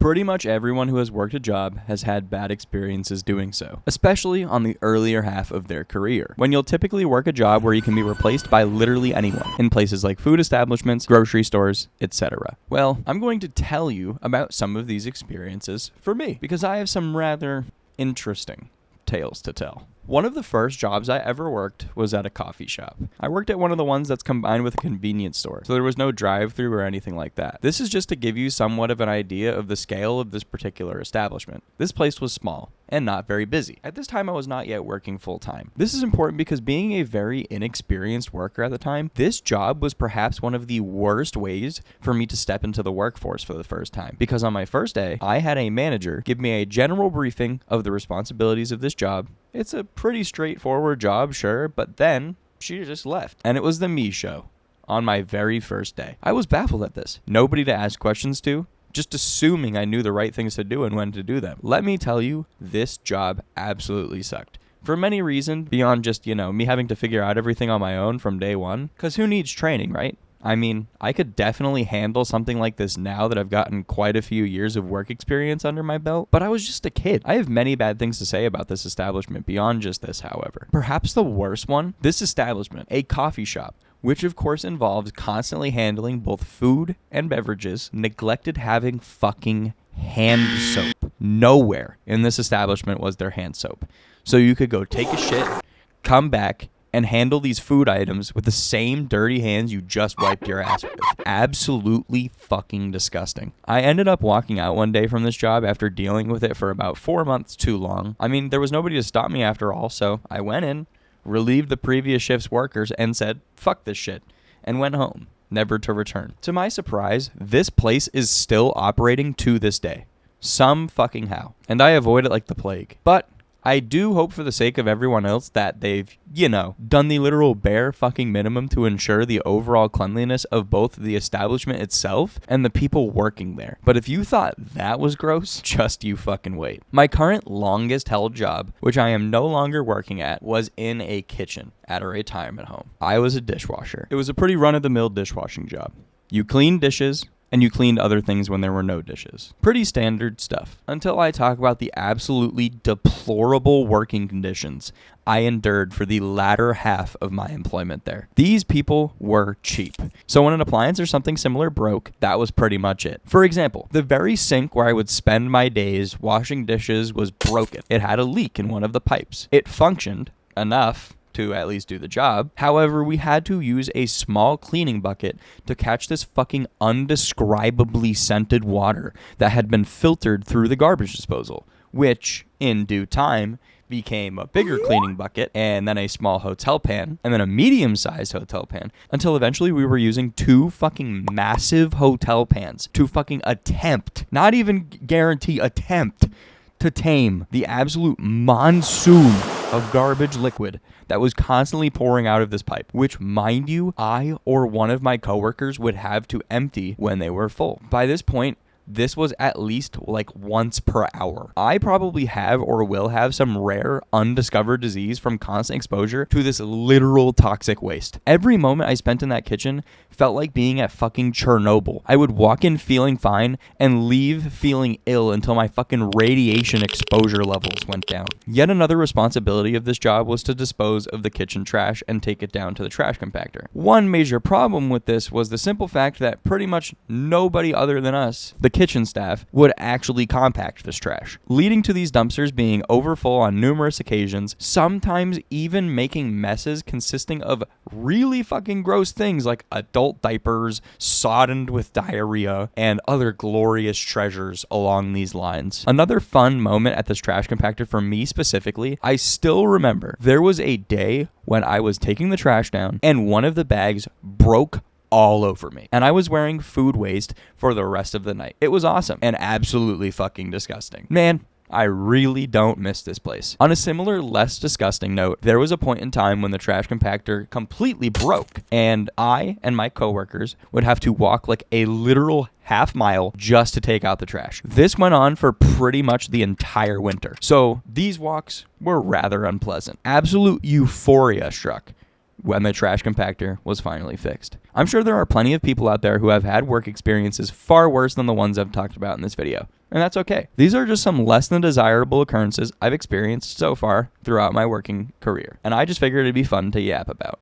Pretty much everyone who has worked a job has had bad experiences doing so, especially on the earlier half of their career, when you'll typically work a job where you can be replaced by literally anyone, in places like food establishments, grocery stores, etc. Well, I'm going to tell you about some of these experiences for me, because I have some rather interesting tales to tell. One of the first jobs I ever worked was at a coffee shop. I worked at one of the ones that's combined with a convenience store, so there was no drive-thru or anything like that. This is just to give you somewhat of an idea of the scale of this particular establishment. This place was small and not very busy. At this time, I was not yet working full-time. This is important because being a very inexperienced worker at the time, this job was perhaps one of the worst ways for me to step into the workforce for the first time. Because on my first day, I had a manager give me a general briefing of the responsibilities of this job. It's a pretty straightforward job, sure, but then she just left. And it was the me show on my very first day. I was baffled at this. Nobody to ask questions to, just assuming I knew the right things to do and when to do them. Let me tell you, this job absolutely sucked. For many reasons, beyond just, me having to figure out everything on my own from day one. Because who needs training, right? I mean, I could definitely handle something like this now that I've gotten quite a few years of work experience under my belt, but I was just a kid. I have many bad things to say about this establishment beyond just this, however. Perhaps the worst one, this establishment, a coffee shop, which of course involves constantly handling both food and beverages, neglected having fucking hand soap. Nowhere in this establishment was there hand soap. So you could go take a shit, come back, and handle these food items with the same dirty hands you just wiped your ass with. Absolutely fucking disgusting. I ended up walking out one day from this job after dealing with it for about 4 months too long. I mean, there was nobody to stop me after all, so I went in, relieved the previous shift's workers, and said, fuck this shit, and went home, never to return. To my surprise, this place is still operating to this day. Some fucking how. And I avoid it like the plague. But I do hope for the sake of everyone else that they've, done the literal bare fucking minimum to ensure the overall cleanliness of both the establishment itself and the people working there. But if you thought that was gross, just you fucking wait. My current longest held job, which I am no longer working at, was in a kitchen at a retirement home. I was a dishwasher. It was a pretty run-of-the-mill dishwashing job. You cleaned dishes, and you cleaned other things when there were no dishes. Pretty standard stuff. Until I talk about the absolutely deplorable working conditions I endured for the latter half of my employment there. These people were cheap. So when an appliance or something similar broke, that was pretty much it. For example, the very sink where I would spend my days washing dishes was broken. It had a leak in one of the pipes. It functioned enough to at least do the job. However, we had to use a small cleaning bucket to catch this fucking undescribably scented water that had been filtered through the garbage disposal, which, in due time, became a bigger cleaning bucket, and then a small hotel pan, and then a medium-sized hotel pan, until eventually we were using 2 fucking massive hotel pans to fucking attempt, not even guarantee, attempt to tame the absolute monsoon of garbage liquid that was constantly pouring out of this pipe, which, mind you, I or one of my coworkers would have to empty when they were full. By this point, this was at least like once per hour. I probably have or will have some rare undiscovered disease from constant exposure to this literal toxic waste. Every moment I spent in that kitchen felt like being at fucking Chernobyl. I would walk in feeling fine and leave feeling ill until my fucking radiation exposure levels went down. Yet another responsibility of this job was to dispose of the kitchen trash and take it down to the trash compactor. One major problem with this was the simple fact that pretty much nobody other than us, the kitchen staff, would actually compact this trash, leading to these dumpsters being overfull on numerous occasions, sometimes even making messes consisting of really fucking gross things like adult diapers, soddened with diarrhea, and other glorious treasures along these lines. Another fun moment at this trash compactor for me specifically, I still remember there was a day when I was taking the trash down and one of the bags broke all over me, and I was wearing food waste for the rest of the night. It was awesome and absolutely fucking disgusting. Man, I really don't miss this place. On a similar, less disgusting note, there was a point in time when the trash compactor completely broke, and I and my coworkers would have to walk like a literal half mile just to take out the trash. This went on for pretty much the entire winter, so these walks were rather unpleasant. Absolute euphoria struck when the trash compactor was finally fixed. I'm sure there are plenty of people out there who have had work experiences far worse than the ones I've talked about in this video. and that's okay. These are just some less than desirable occurrences I've experienced so far throughout my working career, and I just figured it'd be fun to yap about.